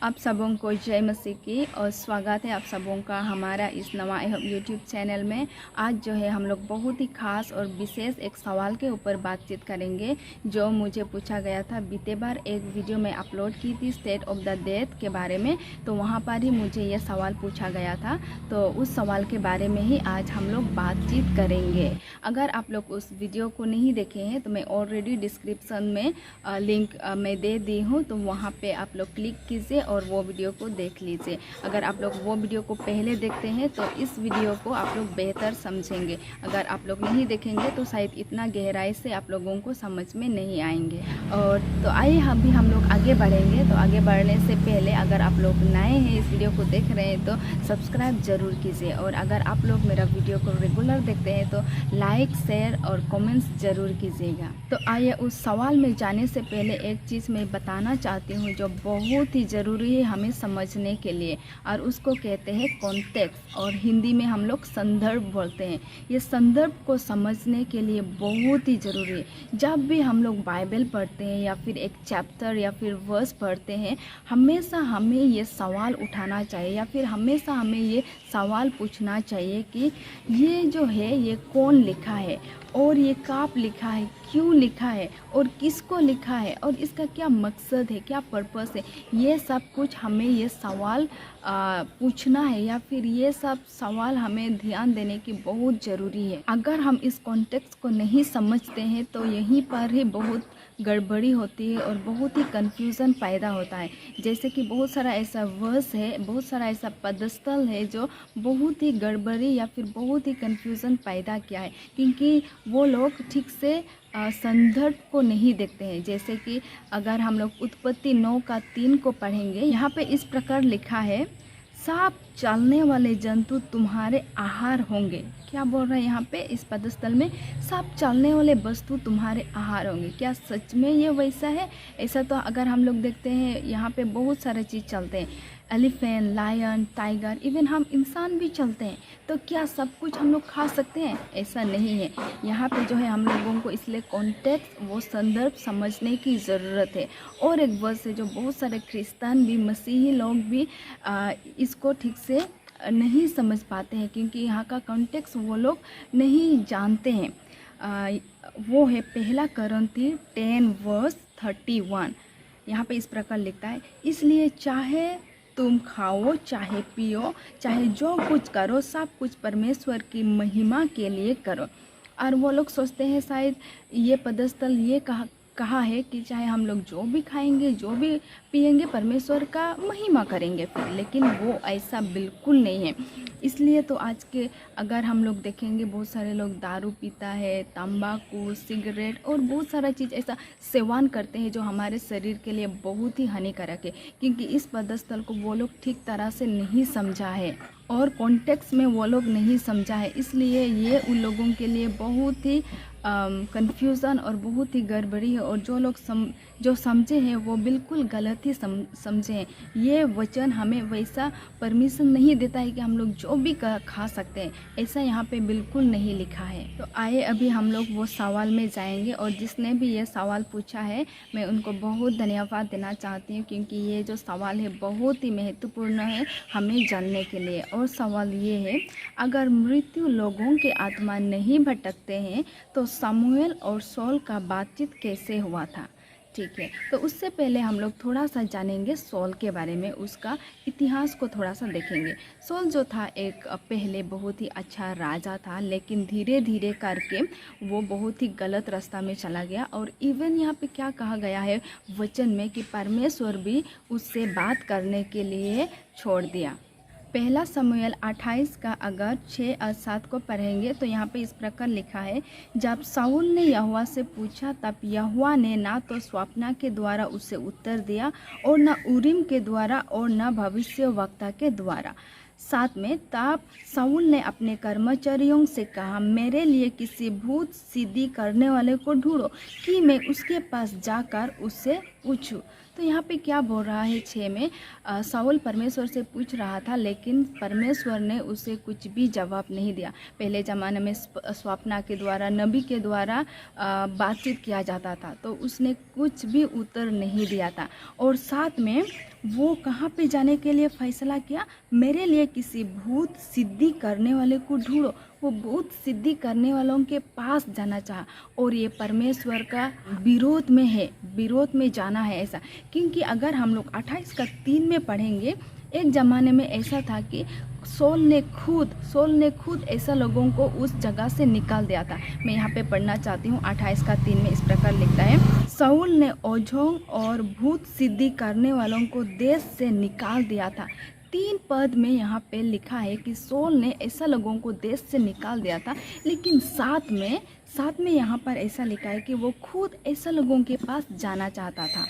आप सबों को जय मसीह की और स्वागत है आप सबों का हमारा इस नवा यूट्यूब चैनल में। आज जो है हम लोग बहुत ही खास और विशेष एक सवाल के ऊपर बातचीत करेंगे जो मुझे पूछा गया था। बीते बार एक वीडियो में अपलोड की थी स्टेट ऑफ द डेथ के बारे में, तो वहाँ पर ही मुझे ये सवाल पूछा गया था। तो उस सवाल के बारे में ही आज हम लोग बातचीत करेंगे। अगर आप लोग उस वीडियो को नहीं देखे हैं तो मैं ऑलरेडी डिस्क्रिप्शन में लिंक मैं दे दी हूँ, तो वहाँ पे आप लोग क्लिक कीजिए और वो वीडियो को देख लीजिए। अगर आप लोग वो वीडियो को पहले देखते हैं तो इस वीडियो को आप लोग बेहतर समझेंगे। अगर आप लोग नहीं देखेंगे तो शायद इतना गहराई से आप लोगों को समझ में नहीं आएंगे। और तो आइए हम लोग आगे बढ़ेंगे। तो आगे बढ़ने से पहले अगर आप लोग नए हैं इस वीडियो को देख रहे हैं तो सब्सक्राइब ज़रूर कीजिए, और अगर आप लोग मेरा वीडियो को रेगुलर देखते हैं तो लाइक शेयर और कमेंट्स ज़रूर कीजिएगा। तो आइए उस सवाल में जाने से पहले एक चीज़ मैं बताना चाहती हूँ जो बहुत ही ज़रूरी है हमें समझने के लिए, और उसको कहते हैं कॉन्टेक्स्ट, और हिंदी में हम लोग संदर्भ बोलते हैं। ये संदर्भ को समझने के लिए बहुत ही ज़रूरी है। जब भी हम लोग बाइबल पढ़ते हैं या फिर एक चैप्टर या फिर वर्स पढ़ते हैं, हमेशा हमें ये सवाल उठाना चाहिए या फिर हमेशा हमें ये सवाल पूछना चाहिए कि ये जो है ये कौन लिखा है, और ये कब लिखा है, क्यों लिखा है, और किसको लिखा है, और इसका क्या मकसद है, क्या पर्पस है। ये सब कुछ हमें ये सवाल पूछना है, या फिर ये सब सवाल हमें ध्यान देने की बहुत ज़रूरी है। अगर हम इस कॉन्टेक्स्ट को नहीं समझते हैं तो यहीं पर ही बहुत गड़बड़ी होती है और बहुत ही कन्फ्यूज़न पैदा होता है। जैसे कि बहुत सारा ऐसा वर्स है, बहुत सारा ऐसा पदस्थल है जो बहुत ही गड़बड़ी या फिर बहुत ही कन्फ्यूज़न पैदा किया है, क्योंकि वो लोग ठीक से संदर्भ को नहीं देखते हैं। जैसे कि अगर हम लोग उत्पत्ति 9:3 को पढ़ेंगे, यहाँ पे इस प्रकार लिखा है, सांप चलने वाले जंतु तुम्हारे आहार होंगे। क्या बोल रहा है यहाँ पे इस पदस्थल में, सांप चलने वाले वस्तु तुम्हारे आहार होंगे। क्या सच में ये वैसा है? ऐसा तो अगर हम लोग देखते हैं यहाँ पे बहुत सारे चीज़ चलते हैं, एलिफेंट, लायन, टाइगर, इवन हम इंसान भी चलते हैं। तो क्या सब कुछ हम लोग खा सकते हैं? ऐसा नहीं है। यहाँ पे जो है हम लोगों को इसलिए कॉन्टेक्स्ट, वो संदर्भ समझने की ज़रूरत है। और एक वर्स है जो बहुत सारे क्रिश्चियन भी, मसीही लोग भी इसको ठीक से नहीं समझ पाते हैं, क्योंकि यहाँ का कॉन्टेक्स्ट वो लोग नहीं जानते हैं। वो है पहला कुरिन्थी 10:31। यहाँ पे इस प्रकार लिखता है, इसलिए चाहे तुम खाओ चाहे पियो चाहे जो कुछ करो, सब कुछ परमेश्वर की महिमा के लिए करो। और वो लोग सोचते हैं शायद ये पदस्थल ये कहा है कि चाहे हम लोग जो भी खाएंगे जो भी पिएंगे परमेश्वर का महिमा करेंगे फिर, लेकिन वो ऐसा बिल्कुल नहीं है। इसलिए तो आज के अगर हम लोग देखेंगे बहुत सारे लोग दारू पीता है, तंबाकू, सिगरेट और बहुत सारा चीज़ ऐसा सेवन करते हैं जो हमारे शरीर के लिए बहुत ही हानिकारक है, क्योंकि इस पदस्थल को वो लोग ठीक तरह से नहीं समझा है और कॉन्टेक्स्ट में वो लोग नहीं समझा है। इसलिए ये उन लोगों के लिए बहुत ही कन्फ्यूज़न और बहुत ही गड़बड़ी है, और जो लोग जो समझे हैं वो बिल्कुल गलत ही समझे हैं। ये वचन हमें वैसा परमिशन नहीं देता है कि हम लोग जो भी खा सकते हैं, ऐसा यहाँ पे बिल्कुल नहीं लिखा है। तो आइए अभी हम लोग वो सवाल में जाएंगे, और जिसने भी ये सवाल पूछा है मैं उनको बहुत धन्यवाद देना चाहती हूँ, क्योंकि ये जो सवाल है बहुत ही महत्वपूर्ण है हमें जानने के लिए। और सवाल ये है, अगर मृत्यु लोगों के आत्मा नहीं भटकते हैं तो शमूएल और सौल का बातचीत कैसे हुआ था? ठीक है, तो उससे पहले हम लोग थोड़ा सा जानेंगे सौल के बारे में, उसका इतिहास को थोड़ा सा देखेंगे। सौल जो था एक पहले बहुत ही अच्छा राजा था, लेकिन धीरे धीरे करके वो बहुत ही गलत रास्ता में चला गया। और इवन यहाँ पे क्या कहा गया है वचन में कि परमेश्वर भी उससे बात करने के लिए छोड़ दिया। पहला शमूएल 28 का अगर 6 और 7 को पढ़ेंगे तो यहाँ पे इस प्रकार लिखा है, जब शाऊल ने यहोवा से पूछा तब यहोवा ने ना तो स्वप्न के द्वारा उसे उत्तर दिया और न उरीम के द्वारा और न भविष्यवक्ता के द्वारा। साथ में तब शाऊल ने अपने कर्मचारियों से कहा, मेरे लिए किसी भूत सीधी करने वाले को ढूंढो कि मैं उसके पास जाकर उससे पूछूं। तो यहाँ पे क्या बोल रहा है 6 में, शाऊल परमेश्वर से पूछ रहा था, लेकिन परमेश्वर ने उसे कुछ भी जवाब नहीं दिया। पहले ज़माने में स्वप्न के द्वारा, नबी के द्वारा बातचीत किया जाता था, तो उसने कुछ भी उत्तर नहीं दिया था। और साथ में वो कहाँ पे जाने के लिए फैसला किया? मेरे लिए किसी भूत सिद्धि करने वाले को ढूंढो। वो भूत सिद्धि करने वालों के पास जाना चाहा और ये परमेश्वर का विरोध में है, विरोध में जाना है ऐसा। क्योंकि अगर हम लोग 28 का 3 में पढ़ेंगे, एक ज़माने में ऐसा था कि सोल ने खुद ऐसा लोगों को उस जगह से निकाल दिया था। मैं यहाँ पे पढ़ना चाहती हूँ 28 का 3 में इस प्रकार लिखता है, साउल ने ओझों और भूत सिद्धि करने वालों को देश से निकाल दिया था। 3 पद में यहाँ पे लिखा है कि सोल ने ऐसा लोगों को देश से निकाल दिया था, लेकिन साथ में यहाँ पर ऐसा लिखा है कि वो खुद ऐसा लोगों के पास जाना चाहता था।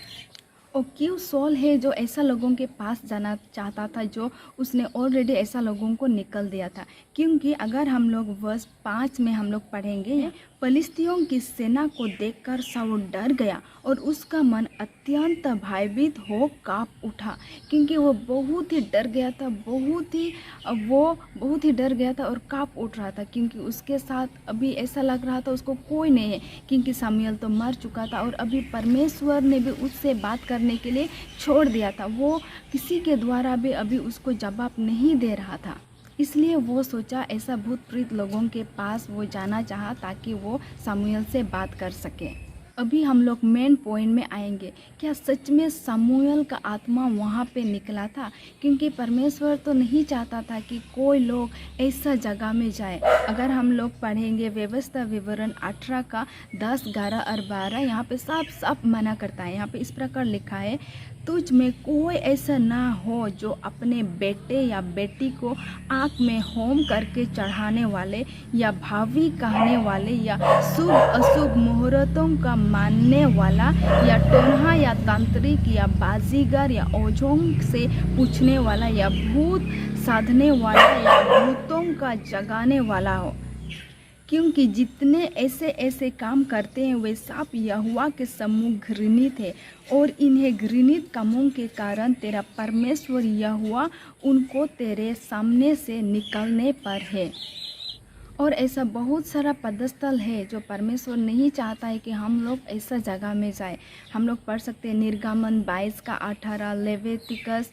और क्यों सोल है जो ऐसा लोगों के पास जाना चाहता था, जो उसने ऑलरेडी ऐसा लोगों को निकल दिया था? क्योंकि अगर हम लोग वर्स 5 में हम लोग पढ़ेंगे, फलिस्तियों की सेना को देखकर शाऊल डर गया और उसका मन अत्यंत भयभीत हो काँप उठा। क्योंकि वो बहुत ही डर गया था, बहुत ही डर गया था और काँप उठ रहा था। क्योंकि उसके साथ अभी ऐसा लग रहा था उसको कोई नहीं है, क्योंकि सामुएल तो मर चुका था और अभी परमेश्वर ने भी उससे बात करने के लिए छोड़ दिया था। वो किसी के द्वारा भी अभी उसको जवाब नहीं दे रहा था। इसलिए वो सोचा ऐसा भूत प्रेत लोगों के पास वो जाना चाहा ताकि वो सामुएल से बात कर सके। अभी हम लोग मेन पॉइंट में आएंगे। क्या सच में सामुएल का आत्मा वहाँ पे निकला था? क्योंकि परमेश्वर तो नहीं चाहता था कि कोई लोग ऐसा जगह में जाए। अगर हम लोग पढ़ेंगे व्यवस्था विवरण 18 का 10, 11 और 12, यहाँ पे साफ मना करता है। यहाँ पे इस प्रकार लिखा है, तुझ में कोई ऐसा ना हो जो अपने बेटे या बेटी को आग में होम करके चढ़ाने वाले या भावी कहने वाले या शुभ अशुभ मुहूर्तों का मानने वाला या टोन्हा या तांत्रिक या बाजीगर या ओझों से पूछने वाला या भूत साधने वाला या भूतों का जगाने वाला हो। क्योंकि जितने ऐसे काम करते हैं वे सब यहोवा के सम्मुख घृणित है और इन्हें घृणित कामों के कारण तेरा परमेश्वर यहोवा उनको तेरे सामने से निकलने पर है। और ऐसा बहुत सारा पदस्थल है जो परमेश्वर नहीं चाहता है कि हम लोग ऐसा जगह में जाए। हम लोग पढ़ सकते हैं निर्गमन 22 का 18, लेवितिकस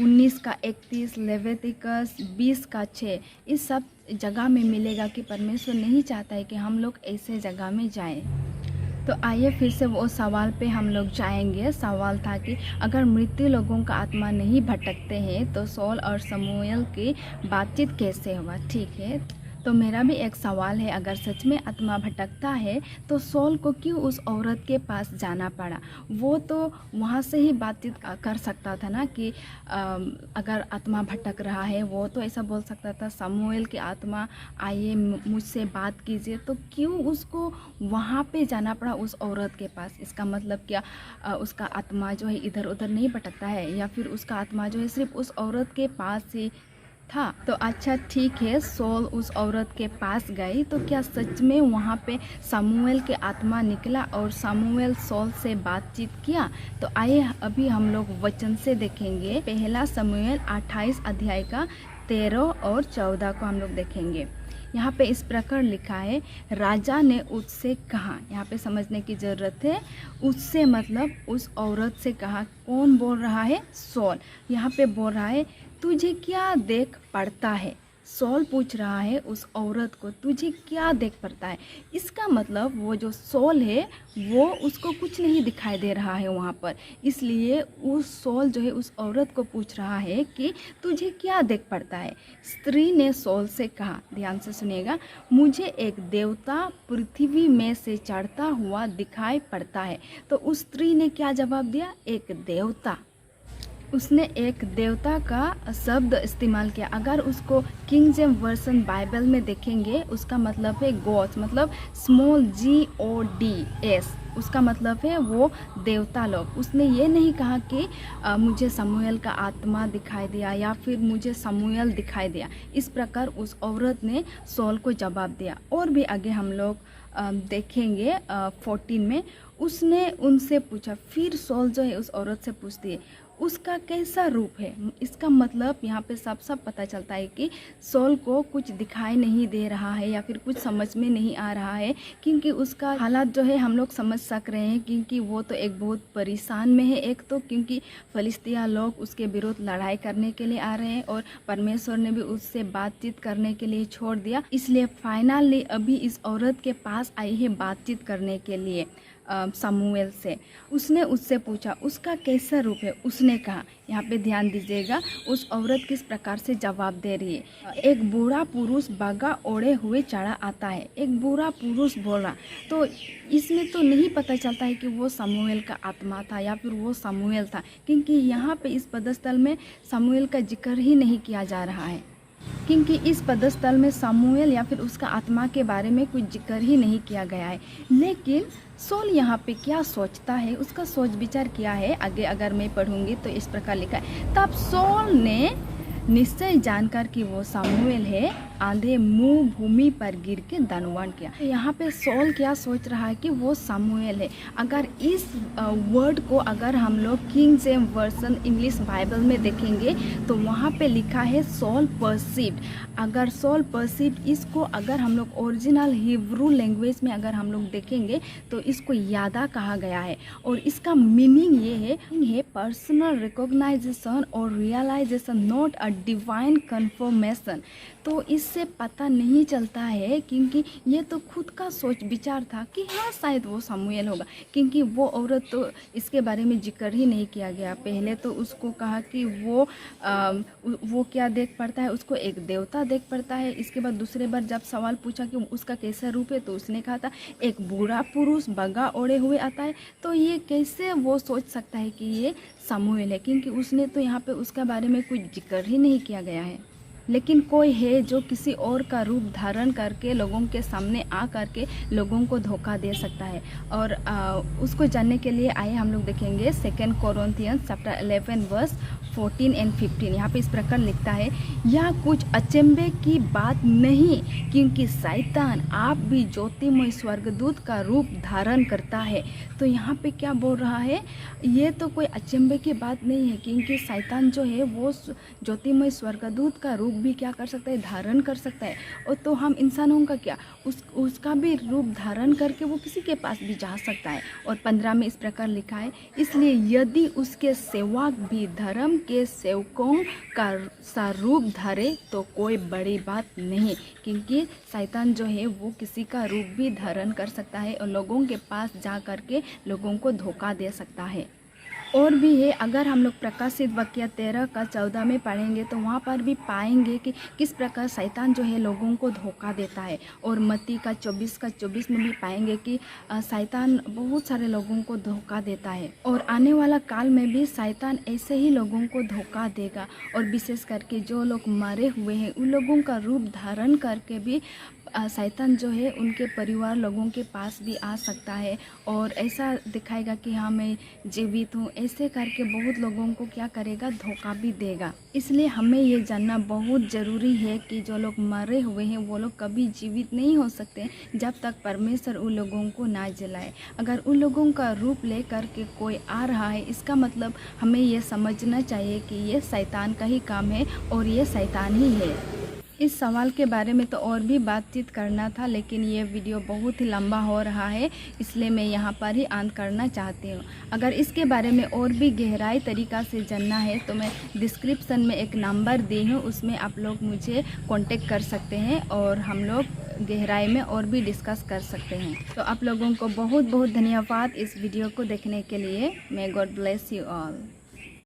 19 का 31, लेवितिकस 20 का 6। इस सब जगह में मिलेगा कि परमेश्वर नहीं चाहता है कि हम लोग ऐसे जगह में जाएं। तो आइए फिर से वो सवाल पे हम लोग जाएंगे। सवाल था कि अगर मृत्यु लोगों का आत्मा नहीं भटकते हैं तो सौल और समूएल की बातचीत कैसे हुआ? ठीक है, तो मेरा भी एक सवाल है, अगर सच में आत्मा भटकता है तो सौल को क्यों उस औरत के पास जाना पड़ा? वो तो वहाँ से ही बातचीत कर सकता था ना कि अगर आत्मा भटक रहा है, वो तो ऐसा बोल सकता था, समूएल की आत्मा आइए मुझसे बात कीजिए। तो क्यों उसको वहाँ पे जाना पड़ा उस औरत के पास? इसका मतलब क्या उसका आत्मा जो है इधर उधर नहीं भटकता है, या फिर उसका आत्मा जो है सिर्फ उस औरत के पास ही था? तो अच्छा ठीक है, सौल उस औरत के पास गई, तो क्या सच में वहाँ पे सामुएल के आत्मा निकला और सामुएल सौल से बातचीत किया? तो आइए अभी हम लोग वचन से देखेंगे। पहला समूएल 28 अध्याय का 13 और 14 को हम लोग देखेंगे। यहाँ पे इस प्रकार लिखा है, राजा ने उससे कहा। यहाँ पे समझने की ज़रूरत है, उससे मतलब उस औरत से कहा। कौन बोल रहा है? सौल। यहाँ पे बोल रहा है, तुझे क्या देख पड़ता है? सौल पूछ रहा है उस औरत को, तुझे क्या देख पड़ता है? इसका मतलब वो जो सौल है वो उसको कुछ नहीं दिखाई दे रहा है वहाँ पर, इसलिए उस सौल जो है उस औरत को पूछ रहा है कि तुझे क्या देख पड़ता है? स्त्री ने सौल से कहा, ध्यान से सुनिएगा, मुझे एक देवता पृथ्वी में से चढ़ता हुआ दिखाई पड़ता है। तो उस स्त्री ने क्या जवाब दिया? एक देवता। उसने एक देवता का शब्द इस्तेमाल किया। अगर उसको किंग जेम्स वर्सन बाइबल में देखेंगे, उसका मतलब है गॉड्स, मतलब स्मॉल GODS, उसका मतलब है वो देवता लोग। उसने ये नहीं कहा कि मुझे समूएल का आत्मा दिखाई दिया या फिर मुझे समूएल दिखाई दिया। इस प्रकार उस औरत ने सौल को जवाब दिया। और भी आगे हम लोग देखेंगे 14 में, उसने उनसे पूछा। फिर सौल जो है उस औरत से पूछती है, उसका कैसा रूप है। इसका मतलब यहाँ पे सब पता चलता है कि सॉल को कुछ दिखाई नहीं दे रहा है या फिर कुछ समझ में नहीं आ रहा है, क्योंकि उसका हालात जो है हम लोग समझ सक रहे हैं, क्योंकि वो तो एक बहुत परेशान में है। एक तो क्योंकि फलिस्तीनी लोग उसके विरुद्ध लड़ाई करने के लिए आ रहे हैं और परमेश्वर ने भी उससे बातचीत करने के लिए छोड़ दिया, इसलिए फाइनली अभी इस औरत के पास आई है बातचीत करने के लिए शमूएल से। उसने उससे पूछा उसका कैसा रूप है। उसने कहा, यहाँ पे ध्यान दीजिएगा, उस औरत किस प्रकार से जवाब दे रही है। एक बूढ़ा पुरुष बगा ओढ़े हुए चढ़ा आता है। एक बूढ़ा पुरुष बोला, तो इसमें तो नहीं पता चलता है कि वो शमूएल का आत्मा था या फिर वो शमूएल था, क्योंकि यहाँ पे इस पदस्थल में शमूएल का जिक्र ही नहीं किया जा रहा है, क्योंकि इस पदस्थल में शमूएल या फिर उसका आत्मा के बारे में कुछ जिक्र ही नहीं किया गया है। लेकिन सॉल यहाँ पे क्या सोचता है, उसका सोच विचार क्या है, आगे अगर मैं पढ़ूंगी तो इस प्रकार लिखा है, तब सॉल ने निश्चय जानकर कि वो शमूएल है, आंधे मुंह भूमि पर गिर के दंडवत किया। यहाँ पे सॉल क्या सोच रहा है कि वो शमूएल है। अगर इस वर्ड को अगर हम लोग king James version English Bible में देखेंगे तो वहाँ पे लिखा है सॉल परसीव्ड। अगर सॉल परसीव्ड, इसको अगर हम लोग ओरिजिनल हिब्रू लैंग्वेज में अगर हम लोग देखेंगे तो इसको यादा कहा गया है, और इसका मीनिंग ये है पर्सनल रिकॉग्नाइजेशन और realization, not a divine confirmation. तो इससे पता नहीं चलता है, क्योंकि ये तो खुद का सोच विचार था कि हाँ शायद वो शमूएल होगा, क्योंकि वो औरत तो इसके बारे में जिक्र ही नहीं किया गया। पहले तो उसको कहा कि वो क्या देख पड़ता है, उसको एक देवता देख पड़ता है। इसके बाद दूसरे बार जब सवाल पूछा कि उसका कैसा रूप है तो उसने कहा था एक बूढ़ा पुरुष बगा ओढ़े हुए आता है। तो ये कैसे वो सोच सकता है कि ये शमूएल है, क्योंकि उसने तो यहाँ पे उसके बारे में कुछ जिक्र ही नहीं किया गया है। लेकिन कोई है जो किसी और का रूप धारण करके लोगों के सामने आ करके लोगों को धोखा दे सकता है, और उसको जानने के लिए आइए हम लोग देखेंगे 2 कोरिन्थियंस चैप्टर 11 वर्स 14 एंड 15। यहाँ पे इस प्रकार लिखता है, यह कुछ अचंभे की बात नहीं, क्योंकि शैतान आप भी ज्योतिमय स्वर्गदूत का रूप धारण करता है। तो यहाँ पे क्या बोल रहा है, ये तो कोई अचंभे की बात नहीं है, क्योंकि शैतान जो है वो ज्योतिमय स्वर्गदूत का रूप भी क्या कर सकता है, धारण कर सकता है। और तो हम इंसानों का क्या, उसका भी रूप धारण करके वो किसी के पास भी जा सकता है। और 15 में इस प्रकार लिखा है, इसलिए यदि उसके सेवक भी धर्म के सेवकों का सा रूप धरे तो कोई बड़ी बात नहीं, क्योंकि शैतान जो है वो किसी का रूप भी धारण कर सकता है और लोगों के पास जा करके लोगों को धोखा दे सकता है। और भी है, अगर हम लोग प्रकाशित वाक्य 13 का 14 में पढ़ेंगे तो वहाँ पर भी पाएंगे कि किस प्रकार शैतान जो है लोगों को धोखा देता है। और मत्ती का 24 में भी पाएंगे कि शैतान बहुत सारे लोगों को धोखा देता है, और आने वाला काल में भी शैतान ऐसे ही लोगों को धोखा देगा। और विशेष करके जो लोग मरे हुए हैं उन लोगों का रूप धारण करके भी शैतान जो है उनके परिवार लोगों के पास भी आ सकता है, और ऐसा दिखाएगा कि हाँ मैं जीवित हूँ, ऐसे करके बहुत लोगों को क्या करेगा, धोखा भी देगा। इसलिए हमें ये जानना बहुत ज़रूरी है कि जो लोग मरे हुए हैं वो लोग कभी जीवित नहीं हो सकते जब तक परमेश्वर उन लोगों को ना जलाए। अगर उन लोगों का रूप ले करके कोई आ रहा है, इसका मतलब हमें ये समझना चाहिए कि ये शैतान का ही काम है और ये शैतान ही है। इस सवाल के बारे में तो और भी बातचीत करना था, लेकिन ये वीडियो बहुत ही लंबा हो रहा है, इसलिए मैं यहाँ पर ही अंत करना चाहती हूँ। अगर इसके बारे में और भी गहराई तरीक़ा से जानना है तो मैं डिस्क्रिप्शन में एक नंबर दी हूँ, उसमें आप लोग मुझे कांटेक्ट कर सकते हैं और हम लोग गहराई में और भी डिस्कस कर सकते हैं। तो आप लोगों को बहुत बहुत धन्यवाद इस वीडियो को देखने के लिए। May God bless you all.